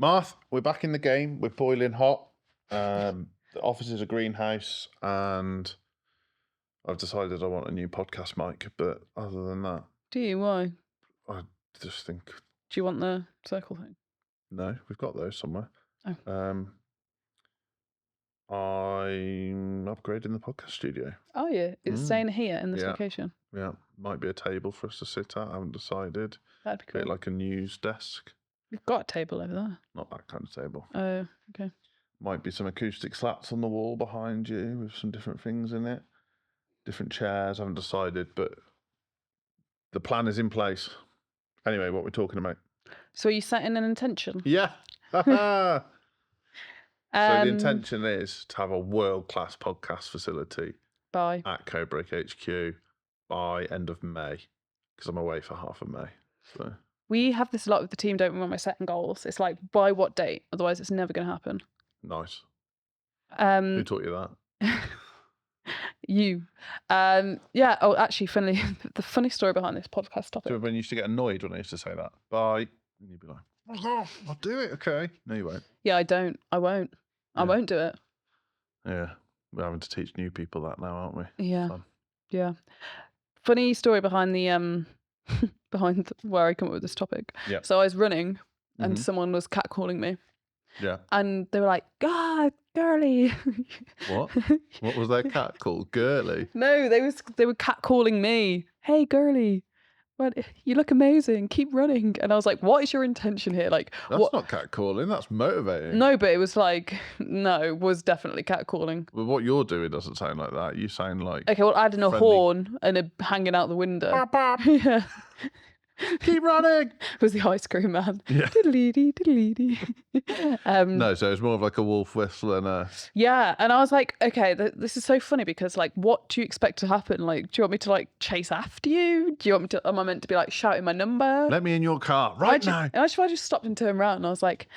Marth, we're back in the game. We're boiling hot. The office is a greenhouse, and I've decided I want a new podcast mic. But other than that, Do you? Why? I just think Do you want the circle thing? no, we've got those somewhere. Oh. I'm upgrading the podcast studio. Oh yeah, it's staying here in this Yeah. location. Yeah, might be a table for us to sit at. I haven't decided. That'd be Bit cool. like a news desk. We've got a table over there. Not that kind of table. Oh, okay. Might be some acoustic slats on the wall behind you with some different things in it. Different chairs. I haven't decided, but the plan is in place. Anyway, what we're talking about. So are you setting an intention? Yeah. So the Um, intention is to have a world-class podcast facility Bye. at Codebreak HQ by end of May, because I'm away for half of May. So We have this a lot with the team, don't we, when we're setting goals? It's like, by what date? Otherwise, it's never going to happen. nice. Who Um, taught you that? you. Yeah. Oh, actually, funnily, the funny story behind this podcast topic. So everyone used to get annoyed when I used to say that. Bye. And you'd be like, oh, I'll do it, okay. No, you won't. Yeah, I don't. I won't. I Yeah. won't do it. Yeah. We're having to teach new people that now, aren't we? Yeah. Fun. Yeah. Funny story behind the behind where I come up with this topic. Yeah. So I was running and Mhm. someone was catcalling me. Yeah. And they were like, God, girly. What? What was their cat called? Girly? No, they were catcalling me. Hey, girly. Well, you look amazing. Keep running. And I was like, what is your intention here? Like, That's what? not catcalling, that's motivating. No, but it was like, no, it was definitely catcalling. Well, what you're doing doesn't sound like that. You sound like Okay, well, adding a friendly. horn and a hanging out the window. Pop, pop. Yeah. Keep running. It was the ice cream man. Yeah. Diddly-dee, diddly-dee. No, so it's more of like a wolf whistle and a. Yeah, and I was like, okay, this is so funny because like, what do you expect to happen? Like, do you want me to like chase after you? Do you want me to? Am I meant to be like shouting my number? Let me in your car right now. I just stopped and turned around and I was like,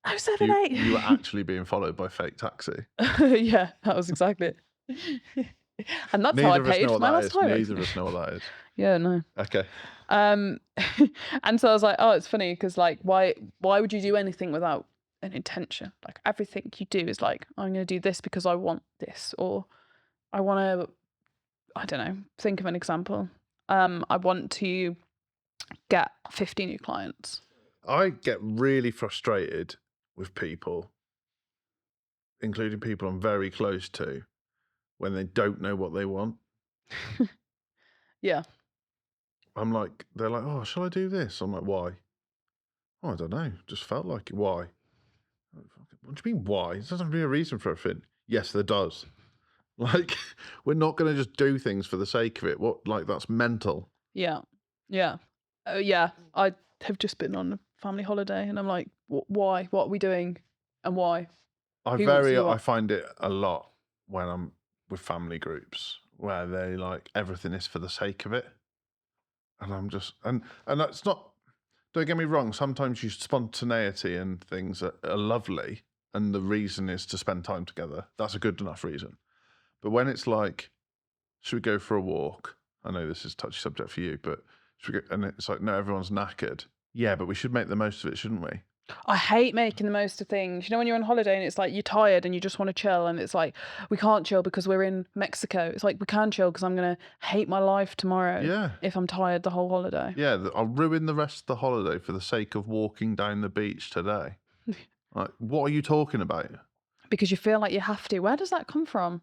078. You were actually being followed by fake taxi. Yeah, that was exactly it. And that's how I paid for my last highway. Neither of us know what that is. Yeah, no. Okay. And so I was like, oh, it's funny because like, why would you do anything without an intention? Like everything you do is like, I'm going to do this because I want this, or I want to, I don't know, think of an example. I want to get 50 new clients. I get really frustrated with people, including people I'm very close to, when they don't know what they want. Yeah. I'm like, they're like, oh, shall I do this? I'm like, why? Oh, I don't know. Just felt like it. Why? What do you mean, why? There doesn't have to be a reason for everything. Yes, there does. Like, we're not going to just do things for the sake of it. What? Like, that's mental. Yeah. Yeah. Yeah. I have just been on a family holiday and I'm like, why? What are we doing? And why? I find it a lot when I'm with family groups where they like everything is for the sake of it. And I'm just, and that's not, don't get me wrong, sometimes you spontaneity and things are lovely and the reason is to spend time together. That's a good enough reason. But when it's like, should we go for a walk? I know this is a touchy subject for you, but should we go? And it's like, no, everyone's knackered. Yeah, but we should make the most of it, shouldn't we? I hate making the most of things. You know, when you're on holiday and it's like you're tired and you just want to chill, and it's like we can't chill because we're in Mexico. It's like we can chill because I'm gonna hate my life tomorrow. Yeah. If I'm tired the whole holiday. Yeah, I'll ruin the rest of the holiday for the sake of walking down the beach today. Like, what are you talking about? Because you feel like you have to. Where does that come from?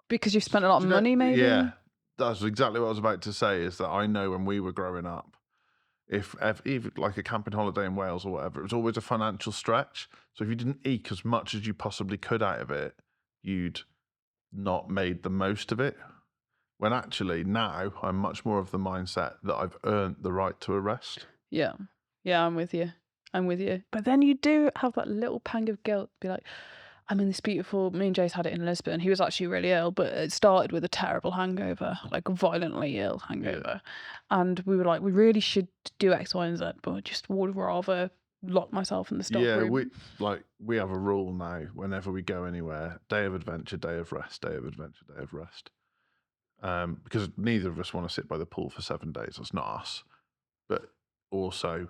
Because you've spent a lot of money, maybe. Yeah, that's exactly what I was about to say. Is that I know when we were growing up, if even like a camping holiday in Wales or whatever, it was always a financial stretch. So if you didn't eke as much as you possibly could out of it, you'd not made the most of it. When actually now I'm much more of the mindset that I've earned the right to a rest. Yeah. Yeah, I'm with you. But then you do have that little pang of guilt. Be like, I'm in this beautiful. Me and Jace had it in Lisbon. He was actually really ill, but it started with a terrible hangover, like a violently ill hangover. And we were like, we really should do X, Y, and Z, but I just would rather lock myself in the stock room. we have a rule now. Whenever we go anywhere, day of adventure, day of rest, day of adventure, day of rest. Because neither of us want to sit by the pool for 7 days. That's not us. But also,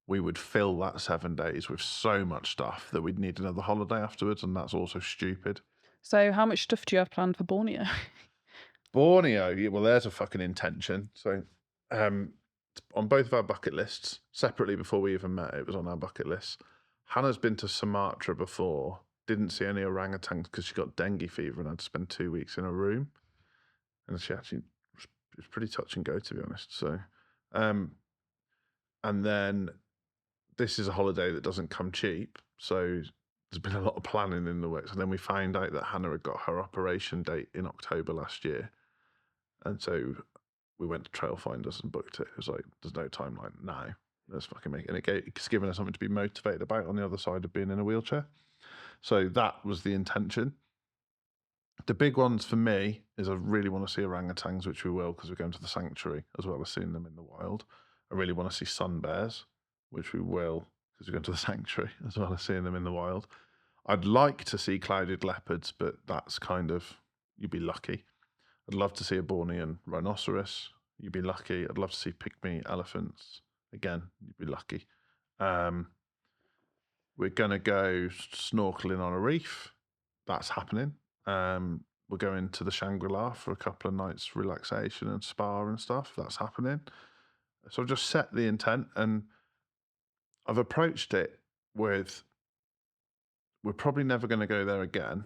we would fill that 7 days with so much stuff that we'd need another holiday afterwards, and that's also stupid. So how much stuff do you have planned for Borneo? Borneo, yeah, well, there's a fucking intention. So, on both of our bucket lists, separately before we even met, it was on our bucket list. Hannah's been to Sumatra before, didn't see any orangutans because she got dengue fever and had to spend 2 weeks in a room. And she actually, it was pretty touch and go, to be honest. So, and then this is a holiday that doesn't come cheap. So there's been a lot of planning in the works. And then we found out that Hannah had got her operation date in October last year. And so we went to Trailfinders and booked it. It was like, there's no timeline now. Let's fucking make it. And it's given us something to be motivated about on the other side of being in a wheelchair. So that was the intention. The big ones for me is I really want to see orangutans, which we will because we're going to the sanctuary as well as seeing them in the wild. I really want to see sun bears, which we will because we're going to the sanctuary as well as seeing them in the wild. I'd like to see clouded leopards, but that's kind of, you'd be lucky. I'd love to see a Bornean rhinoceros. You'd be lucky. I'd love to see pygmy elephants. Again, you'd be lucky. We're going to go snorkeling on a reef. That's happening. We're going to the Shangri-La for a couple of nights relaxation and spa and stuff. That's happening. So I've just set the intent and I've approached it with, we're probably never going to go there again.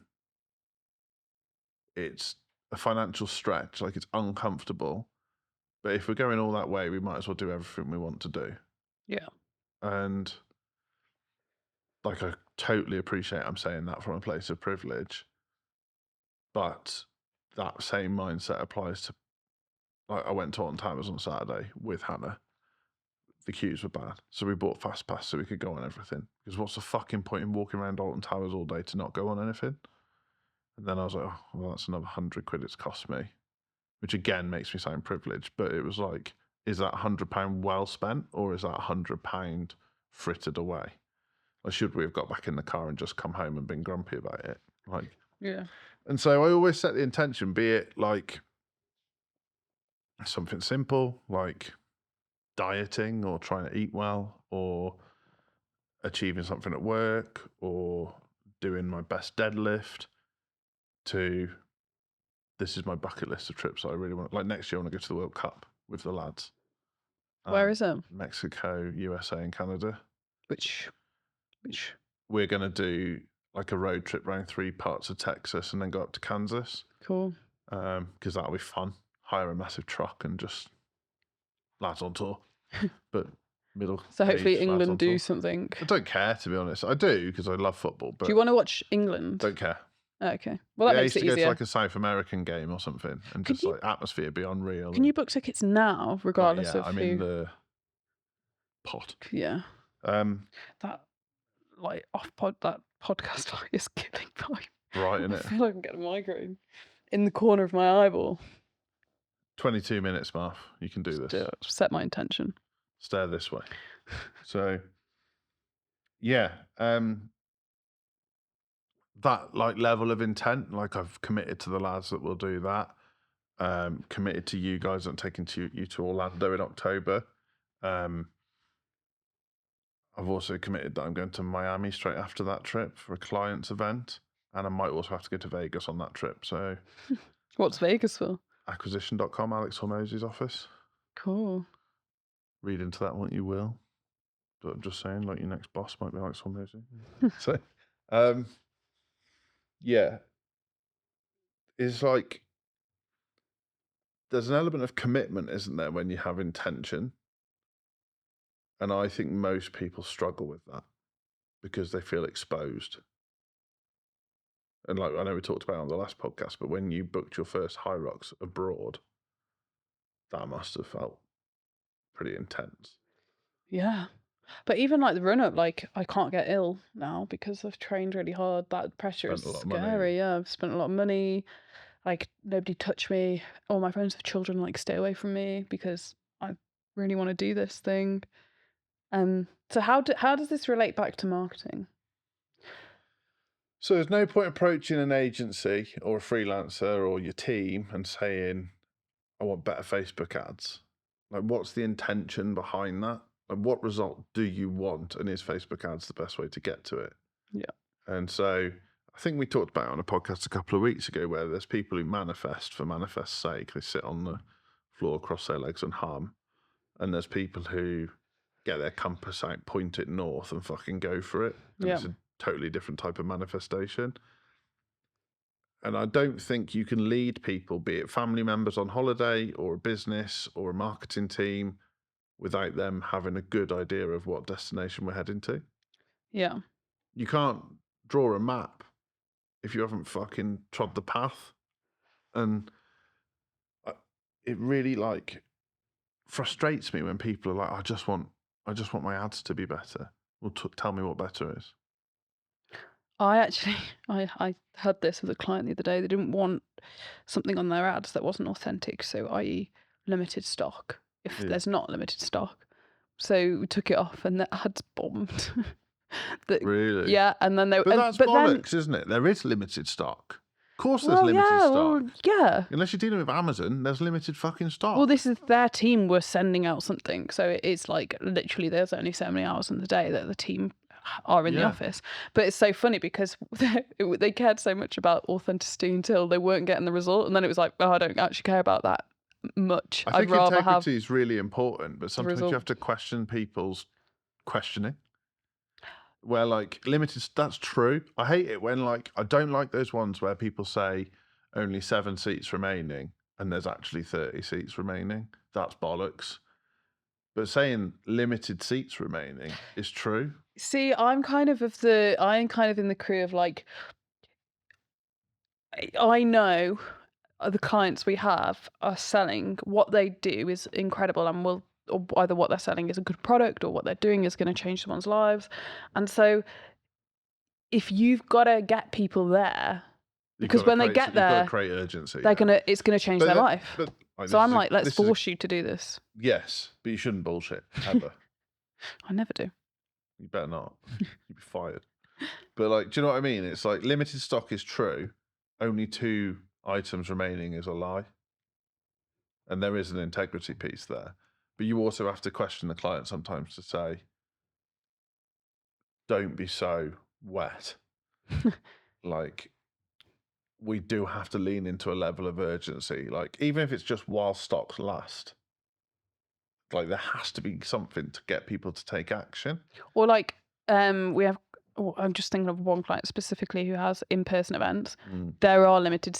It's a financial stretch, like it's uncomfortable. But if we're going all that way, we might as well do everything we want to do. Yeah. And like, I totally appreciate I'm saying that from a place of privilege. But that same mindset applies to, like, I went to Alton Towers on Saturday with Hannah. The queues were bad. So we bought Fast Pass so we could go on everything. Because what's the fucking point in walking around Alton Towers all day to not go on anything? And then I was like, oh, well, that's another £100 it's cost me. Which again makes me sound privileged. But it was like, is that £100 well spent? Or is that £100 frittered away? Or should we have got back in the car and just come home and been grumpy about it? Like, Yeah. and so I always set the intention, be it like something simple, like dieting or trying to eat well, or achieving something at work, or doing my best deadlift, to this is my bucket list of trips I really want. Like next year, I want to go to the World Cup with the lads. Where is it? Mexico, USA, and Canada. Which We're going to do like a road trip around 3 parts of Texas and then go up to Kansas. cool. Because that'll be fun. Hire a massive truck and just lads on tour. But middle. So hopefully lads on England do tour. something. I don't care, to be honest. I do because I love football, but Do you want to watch England? don't care. Oh, okay. Well, that I makes used it to go to easier. like a South American game or something, and Could just you- like atmosphere be unreal. Can you book tickets now, regardless yeah, of I'm who? in the pot. Yeah. That like that podcast is killing me. Right, I innit? feel like I'm getting a migraine in the corner of my eyeball. 22 minutes, Marv. You can do Just this. do it. Set my intention. Stare this way. So, yeah, that like level of intent, like I've committed to the lads that will do that. Committed to you guys on taking you to Orlando in October. I've also committed that I'm going to Miami straight after that trip for a client's event, and I might also have to go to Vegas on that trip. So, What's Vegas for? acquisition.com, Alex Hormozzi's office. Cool. Read into that what you will. But I'm just saying, like, your next boss might be Alex Hormozzi. So, yeah, it's like there's an element of commitment, isn't there, when you have intention? And I think most people struggle with that because they feel exposed. And like I know we talked about it on the last podcast, but when you booked your first High Rocks abroad, that must have felt pretty intense. Yeah. But even like the run up, like I can't get ill now because I've trained really hard. That pressure Spent is a lot of money. scary. Yeah, I've spent a lot of money. Like nobody touched me. All my friends with children like stay away from me because I really want to do this thing. So how does this relate back to marketing? So there's no point approaching an agency or a freelancer or your team and saying, I want better Facebook ads. Like, what's the intention behind that? And what result do you want? And is Facebook ads the best way to get to it? Yeah. And so I think we talked about it on a podcast a couple of weeks ago where there's people who manifest for manifest's sake. They sit on the floor, cross their legs and hum. And there's people who get their compass out, point it north and fucking go for it. And it's a totally different type of manifestation. And I don't think you can lead people, be it family members on holiday or a business or a marketing team, without them having a good idea of what destination we're heading to. Yeah. You can't draw a map if you haven't fucking trod the path. And it really like frustrates me when people are like, I just want my ads to be better. Well, tell me what better is. I had this with a client the other day. They didn't want something on their ads that wasn't authentic, so i.e. limited stock, if there's not limited stock. So we took it off and the ads bombed. Really? Yeah, and then they... But that's bollocks, isn't it? There is limited stock. Of course there's limited stock. Well, yeah. Unless you're dealing with Amazon, there's limited fucking stock. Well, this is their team were sending out something. So it's like literally there's only so many hours in the day that the team are in the office. But it's so funny because they cared so much about authenticity until they weren't getting the result. And then it was like, oh, I don't actually care about that much. I think integrity is really important, but sometimes you have to question people's questioning. Where like limited, that's true. I hate it when like, I don't like those ones where people say only 7 seats remaining and there's actually 30 seats remaining. That's bollocks. But saying limited seats remaining is true. See, I'm kind of in the crew of like, I know the clients we have are selling, what they do is incredible and will, or either what they're selling is a good product or what they're doing is going to change someone's lives. And so if you've got to get people there, because when they get there, create urgency. It's gonna change their life. So I'm like, let's force you to do this. Yes, but you shouldn't bullshit ever. I never do. You better not. You'd be fired. But like, do you know what I mean? It's like limited stock is true. Only 2 items remaining is a lie. And there is an integrity piece there. But you also have to question the client sometimes to say, don't be so wet. Like, we do have to lean into a level of urgency. Like, even if it's just while stocks last, like there has to be something to get people to take action. Or like, we have, I'm just thinking of one client specifically who has in-person events. There are limited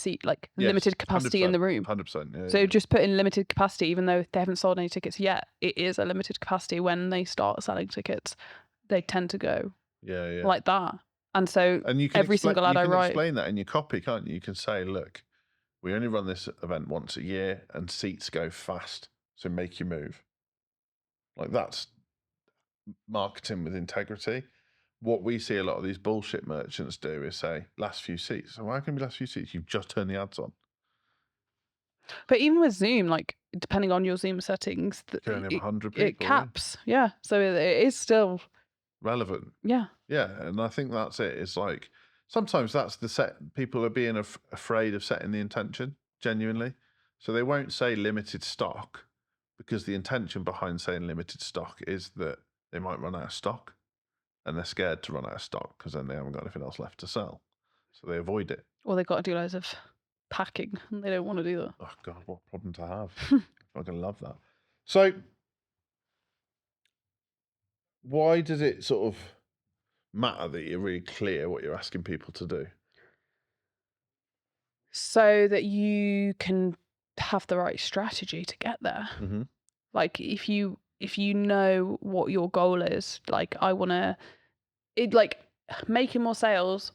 limited capacity in the room. 100%. Yeah, so just put in limited capacity, even though they haven't sold any tickets yet, it is a limited capacity. When they start selling tickets, they tend to go like that. And so every single ad I write... You can explain that in your copy, can't you? You can say, look, we only run this event once a year and seats go fast, so make your move. Like, that's marketing with integrity. What we see a lot of these bullshit merchants do is say, last few seats. So why can it be last few seats? You've just turned the ads on. But even with Zoom, like, depending on your Zoom settings, you only have 100 people. It caps. Yeah. So it is still... relevant. Yeah. Yeah, and I think that's it. It's like, sometimes that's the set. People are being afraid of setting the intention, genuinely. So they won't say limited stock because the intention behind saying limited stock is that they might run out of stock and they're scared to run out of stock because then they haven't got anything else left to sell. So they avoid it. Or they've got to do loads of packing and they don't want to do that. Oh, God, what a problem to have. I fucking love that. So why does it sort of matter that you're really clear what you're asking people to do? So that you can have the right strategy to get there. Mm-hmm. Like if you know what your goal is, like I want to, like making more sales,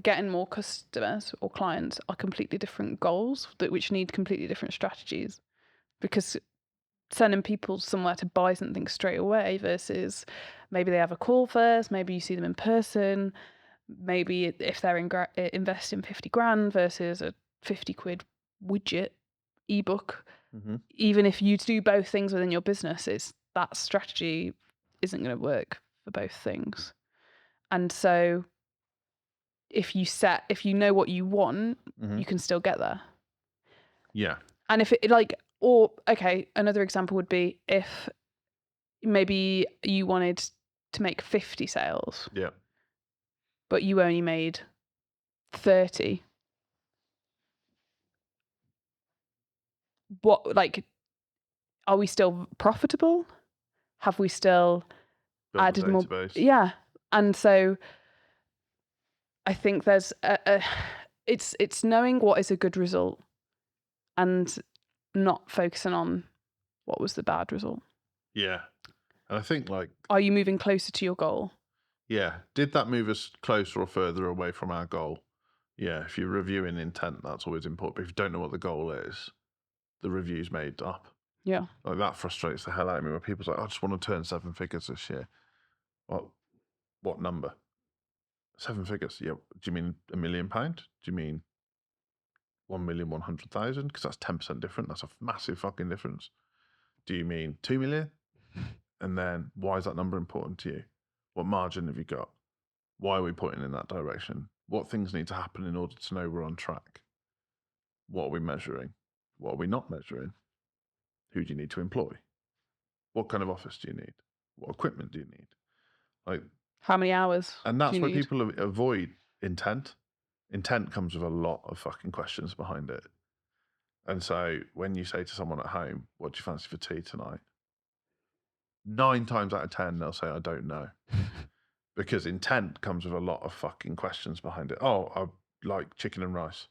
getting more customers or clients are completely different goals which need completely different strategies, because sending people somewhere to buy something straight away versus maybe they have a call first, maybe you see them in person, maybe if they're investing 50 grand versus a 50 quid widget ebook. Mm-hmm. Even if you do both things within your business, that strategy isn't going to work for both things. And so if you know what you want, you can still get there. Yeah. And if another example would be if maybe you wanted to make 50 sales, Yeah. but you only made 30. What, like, are we still profitable? Have we still Build the added more? database. Yeah. And so I think there's it's knowing what is a good result and not focusing on what was the bad result. Yeah. And I think, like, Are you moving closer to your goal? yeah, did that move us closer or further away from our goal? Yeah, if you're reviewing intent, that's always important. But if you don't know what the goal is, the review's made up. Yeah. Like, that frustrates the hell out of me when people's like, I just want to turn 7 figures this year. Well, what number? 7 figures? Yeah. Do you mean £1 million? Do you mean 1,100,000? Because that's 10% different. That's a massive fucking difference. Do you mean 2 million? And then why is that number important to you? What margin have you got? Why are we pointing in that direction? What things need to happen in order to know we're on track? What are we measuring? What are we not measuring? Who do you need to employ? What kind of office do you need? What equipment do you need? Like, How many hours? and do that's you why need? people avoid intent. Intent comes with a lot of fucking questions behind it. And so when you say to someone at home, what do you fancy for tea tonight? 9 times out of 10, they'll say, I don't know. Because intent comes with a lot of fucking questions behind it. Oh, I like chicken and rice.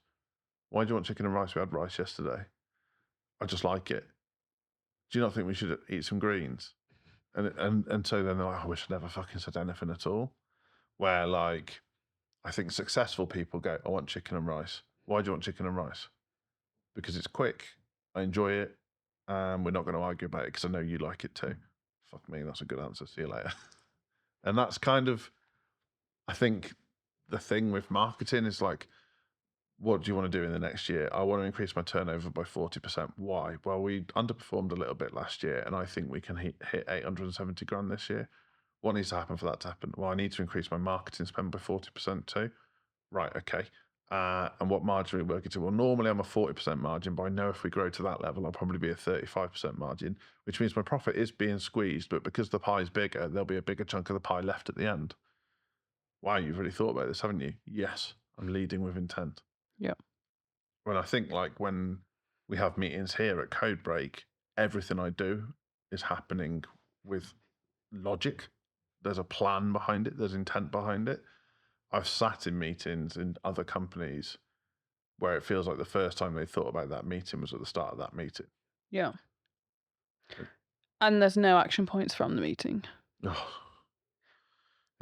Why do you want chicken and rice? We had rice yesterday. I just like it. Do you not think we should eat some greens? And so then they're like, I wish I'd never fucking said anything at all. Where, like, I think successful people go, I want chicken and rice. Why do you want chicken and rice? Because it's quick. I enjoy it. And we're not going to argue about it because I know you like it too. Fuck me, that's a good answer. See you later. And that's kind of, I think, the thing with marketing is like, what do you want to do in the next year? I want to increase my turnover by 40%. Why? Well, we underperformed a little bit last year, and I think we can hit 870 grand this year. What needs to happen for that to happen? Well, I need to increase my marketing spend by 40% too. Right, okay. And what margin are we working to? Well, normally I'm a 40% margin, but I know if we grow to that level, I'll probably be a 35% margin, which means my profit is being squeezed, but because the pie is bigger, there'll be a bigger chunk of the pie left at the end. Wow, you've really thought about this, haven't you? Yes, I'm leading with intent. Yeah. Well, I think, like, when we have meetings here at Codebreak, everything I do is happening with logic. There's a plan behind it. There's intent behind it. I've sat in meetings in other companies where it feels like the first time they thought about that meeting was at the start of that meeting. Yeah. And there's no action points from the meeting. Oh.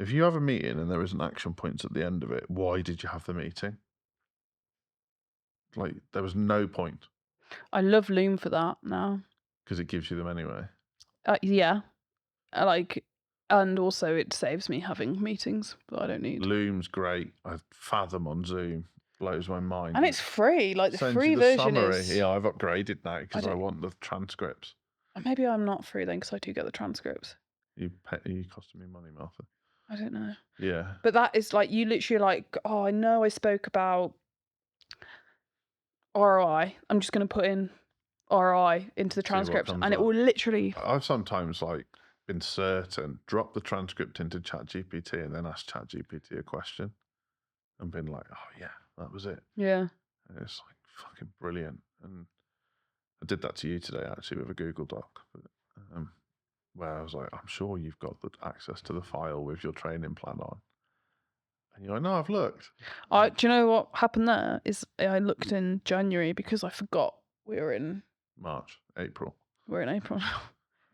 If you have a meeting and there isn't action points at the end of it, why did you have the meeting? Like, there was no point I love Loom for that now. because it gives you them anyway. Yeah. Like, and also it saves me having meetings that I don't need. Loom's great. Fathom on Zoom blows my mind. And it's free. Like, the Sends free you the version summary. is. Yeah, I've upgraded now because I don't- want the transcripts. Maybe I'm not free then because I do get the transcripts. You costing me money, Martha. I don't know. Yeah. But that is like, you literally like, oh, I know I spoke about ROI. I'm just going to put in ROI into the See what transcript comes and it up. will literally. I've sometimes, like, been certain, drop the transcript into ChatGPT and then ask ChatGPT a question and been like, oh yeah, that was it. Yeah. And it's like fucking brilliant. And I did that to you today actually with a Google Doc, where I was like, I'm sure you've got the access to the file with your training plan on. And you're like, no, I've looked. Do you know what happened there? Is I looked in January because I forgot we were in April. We're in April now.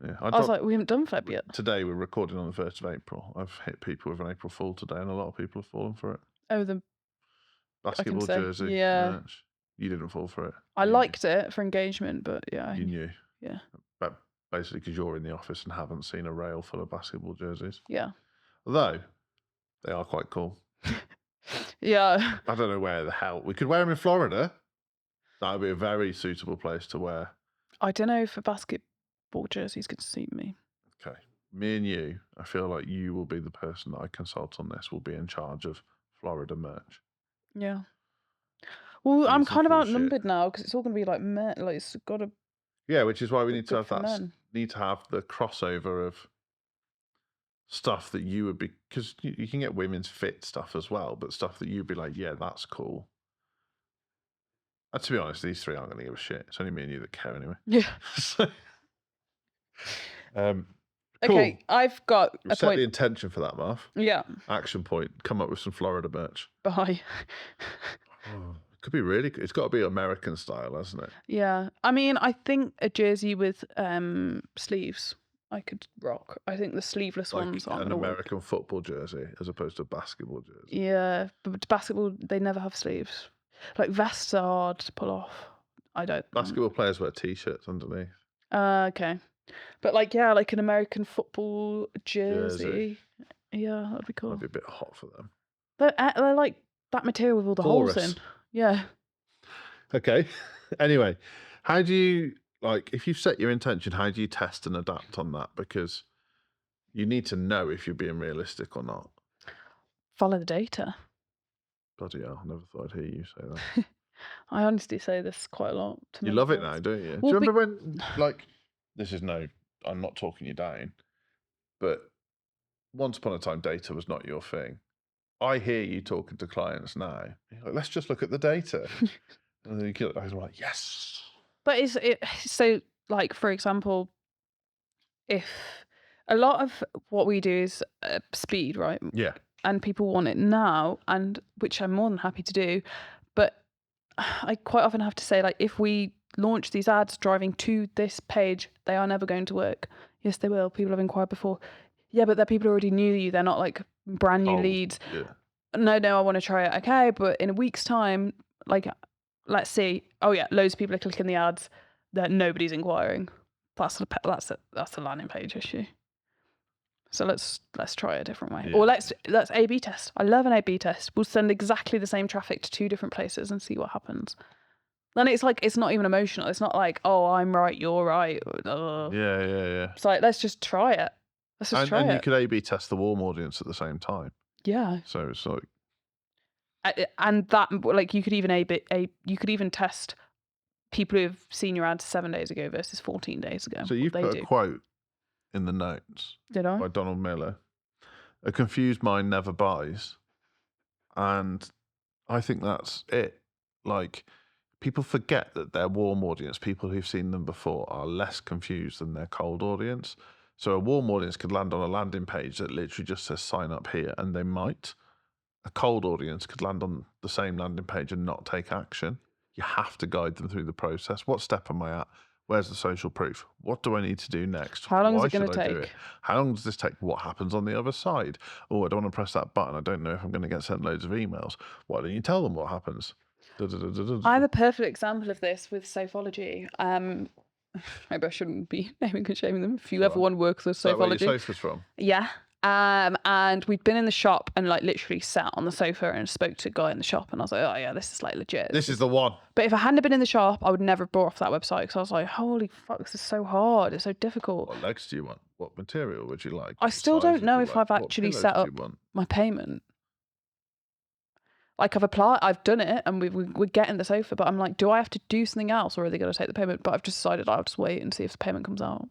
Yeah, I was like, we haven't done Feb yet. Today we're recording on the 1st of April. I've hit people with an April Fool today, and a lot of people have fallen for it. Oh, the Basketball say, jersey. yeah. Merch. You didn't fall for it. I liked it for engagement, but yeah. You knew. Yeah. But basically because you're in the office and haven't seen a rail full of basketball jerseys. Yeah. Although they are quite cool. Yeah. I don't know where the hell we could wear them in Florida. That would be a very suitable place to wear. I don't know if a basketball jerseys could suit me. Okay. Me and you, I feel like you will be the person that I consult on this, will be in charge of Florida merch. Yeah. Well, I'm Using kind of full outnumbered now because it's all going to be like men. Like, it's got to. Yeah, which is why we Good need to have for that. men. need to have the crossover of stuff that you would be, because you can get women's fit stuff as well, but stuff that you'd be like, yeah, that's cool. And to be honest, these three aren't going to give a shit. It's only me and you that care anyway. Yeah. So, cool. Okay, I've got a Set the point. intention for that, Marv. Yeah. Action point. Come up with some Florida merch. Bye. Oh, it could be really good. It's got to be American style, hasn't it? Yeah. I mean, I think a jersey with sleeves I could rock. I think the sleeveless Like ones aren't an gonna work. American football jersey as opposed to a basketball jersey. Yeah, but basketball they never have sleeves. Like vests are hard to pull off. I don't. Basketball players wear t-shirts underneath. Okay. But like, yeah, like an American football jersey. Yeah, that'd be cool. Might be a bit hot for them. They're like that material with all the holes Porous. in. Yeah. Okay. Anyway, how do you, like, if you've set your intention, how do you test and adapt on that? Because you need to know if you're being realistic or not. Follow the data. Bloody hell, I never thought I'd hear you say that. I honestly say this quite a lot. To You love it now, don't you? Well, do you remember when, like, this is no, I'm not talking you down, but once upon a time, data was not your thing. I hear you talking to clients now. You're like, let's just look at the data. And then I was like, yes. But so like, for example, if a lot of what we do is speed, right? Yeah. And people want it now, and which I'm more than happy to do. But I quite often have to say, like, if we launch these ads driving to this page, they are never going to work. Yes, they will. People have inquired before. Yeah, but they're people who already knew you. They're not like brand new leads. Yeah. No, I want to try it. Okay, but in a week's time, like, let's see. Oh yeah, loads of people are clicking the ads that nobody's inquiring. That's a landing page issue. So let's try a different way. Yeah. Or let's A/B test. I love an A/B test. We'll send exactly the same traffic to two different places and see what happens. Then it's like, it's not even emotional. It's not like, oh, I'm right, you're right. Yeah. It's like, let's just try it. Let's just try and it. you could A/B test the warm audience at the same time. Yeah. So it's like, and that, like, you could even test people who have seen your ads 7 days ago versus 14 days ago. so you've put a quote in the notes. Did I? By Donald Miller. A confused mind never buys. And I think that's it. Like, people forget that their warm audience, people who've seen them before, are less confused than their cold audience. So a warm audience could land on a landing page that literally just says sign up here, and they might. A cold audience could land on the same landing page and not take action. You have to guide them through the process. What step am I at? Where's the social proof? What do I need to do next? How long Why is it going should I to do take? How long does this take? What happens on the other side? Oh, I don't want to press that button. I don't know if I'm going to get sent loads of emails. Why don't you tell them what happens? I have a perfect example of this with Sofology. Maybe I shouldn't be naming and shaming them. If you ever want to work with Is that where your Sofology, sofa's from? yeah. And we'd been in the shop and like literally sat on the sofa and spoke to a guy in the shop, and I was like, oh yeah, this is like legit. This is the one. But if I hadn't been in the shop, I would never have brought off that website, because I was like, holy fuck, this is so hard. It's so difficult. What legs do you want? What material would you like? I What still size don't would know you if like? I've What actually pillows set do up you want? my payment. Like, I've applied, I've done it, and we're getting the sofa, but I'm like, do I have to do something else, or are they going to take the payment? But I've just decided I'll just wait and see if the payment comes out.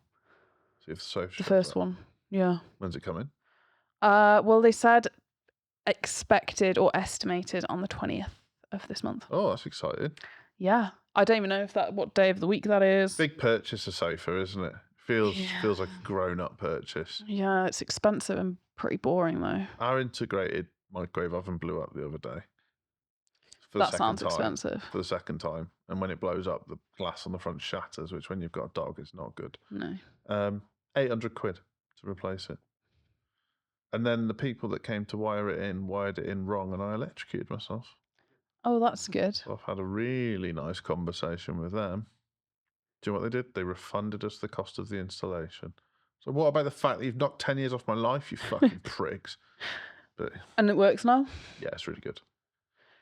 See if the sofa The shows first up. one, yeah. When's it coming? Well, they said expected or estimated on the 20th of this month. Oh, that's exciting. Yeah, I don't even know what day of the week that is. Big purchase, a sofa, isn't it? Feels like a grown-up purchase. Yeah, it's expensive and pretty boring though. Our integrated microwave oven blew up the other day. That sounds expensive. For the second time. And when it blows up, the glass on the front shatters, which when you've got a dog is not good. No. 800 quid to replace it. And then the people that came to wired it in wrong, and I electrocuted myself. Oh, that's good. So I've had a really nice conversation with them. Do you know what they did? They refunded us the cost of the installation. So what about the fact that you've knocked 10 years off my life, you fucking prigs? But And it works now? yeah, it's really good.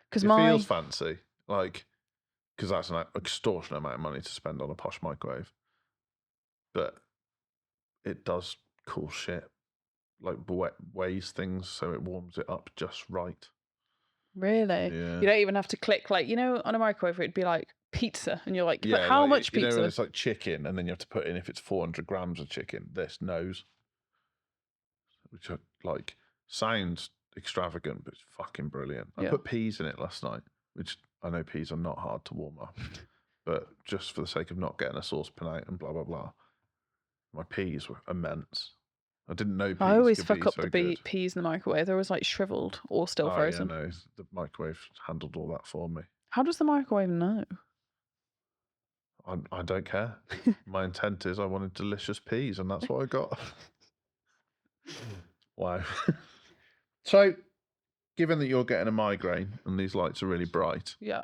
Because It feels fancy, like, because that's an extortionate amount of money to spend on a posh microwave. But it does cool shit, like weighs things so it warms it up just right. Really? Yeah. You don't even have to click, like, you know, on a microwave it'd be like pizza, and you're like, but Yeah, how like, much you know, when pizza? it's like chicken, and then you have to put in if it's 400 grams of chicken, this knows, which like sounds extravagant, but it's fucking brilliant. I Yeah. put peas in it last night, which I know peas are not hard to warm up, but just for the sake of not getting a saucepan out and blah blah blah, my peas were immense. I didn't know I peas always could fuck be up so the good. peas in the microwave. They're always like shriveled or still Oh yeah, frozen. no, the microwave handled all that for me. How does the microwave know? I don't care. My intent is I wanted delicious peas, and that's what I got. Wow. So, given that you're getting a migraine and these lights are really bright, Yeah.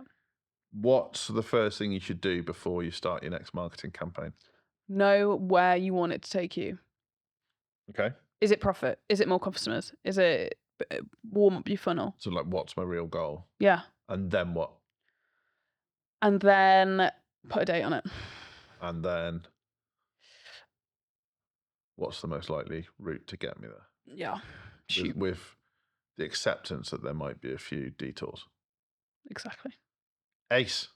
what's the first thing you should do before you start your next marketing campaign? Know where you want it to take you. Okay. Is it profit? Is it more customers? Is it warm up your funnel? So, like, what's my real goal? Yeah. And then what? And then put a date on it. And then what's the most likely route to get me there? Yeah. Shoot. With the acceptance that there might be a few detours. Exactly. Ace.